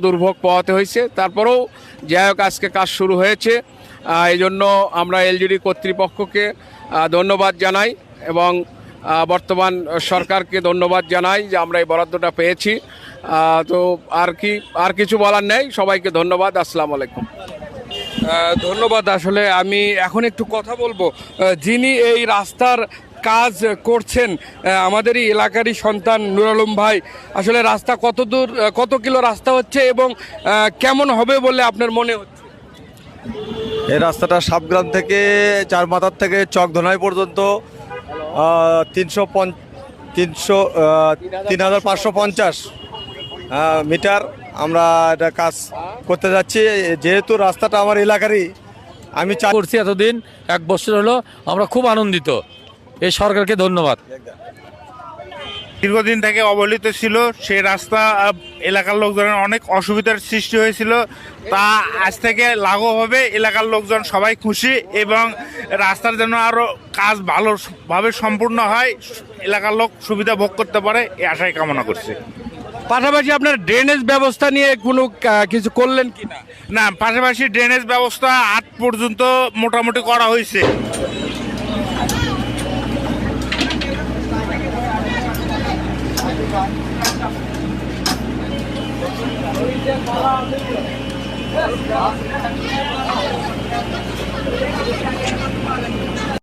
দুর্ভোগ পোহাতে হয়েছে। তারপরেও যাই হোক আজকে কাজ শুরু হয়েছে, এই জন্য আমরা এলজিডি কর্তৃপক্ষকে ধন্যবাদ জানাই এবং বর্তমান সরকারকে ধন্যবাদ জানাই যে আমরা এই বরাদ্দটা পেয়েছি। তো আর কিছু বলার নেই, সবাইকে ধন্যবাদ। আসসালামু আলাইকুম। ধন্যবাদ। আসলে আমি এখন একটু কথা বলবো যিনি এই রাস্তার কাজ করছেন, আমাদেরই এলাকারই সন্তান নুর আলম ভাই। আসলে রাস্তা কত দূর, কত কিলো রাস্তা হচ্ছে এবং কেমন হবে বলে আপনার মনে হচ্ছে? এই রাস্তাটা সাবগ্রাম থেকে চারমাথার থেকে চকধনাই পর্যন্ত 3,550 মিটার আমরা এটা কাজ করতে যাচ্ছি। যেহেতু রাস্তাটা আমার এলাকারই, আমি করছি এতদিন, 1 বছর হলো। আমরা খুব আনন্দিত। এই সরকারকে ধন্যবাদ। দীর্ঘদিন থেকে অবহেলিত ছিল সেই রাস্তা, এলাকার লোকজনের অনেক অসুবিধার সৃষ্টি হয়েছিল, তা আজ থেকে লাগু হবে। এলাকার লোকজন সবাই খুশি এবং রাস্তার যেন আরও কাজ ভালোভাবে সম্পূর্ণ হয়, এলাকার লোক সুবিধা ভোগ করতে পারে, এই আশাই কামনা করছি। পাশাপাশি আপনার ড্রেনেজ ব্যবস্থা নিয়ে কোনো কিছু করলেন কিনা? না, পাশাপাশি ড্রেনেজ ব্যবস্থা আজ পর্যন্ত মোটামুটি করা হয়েছে।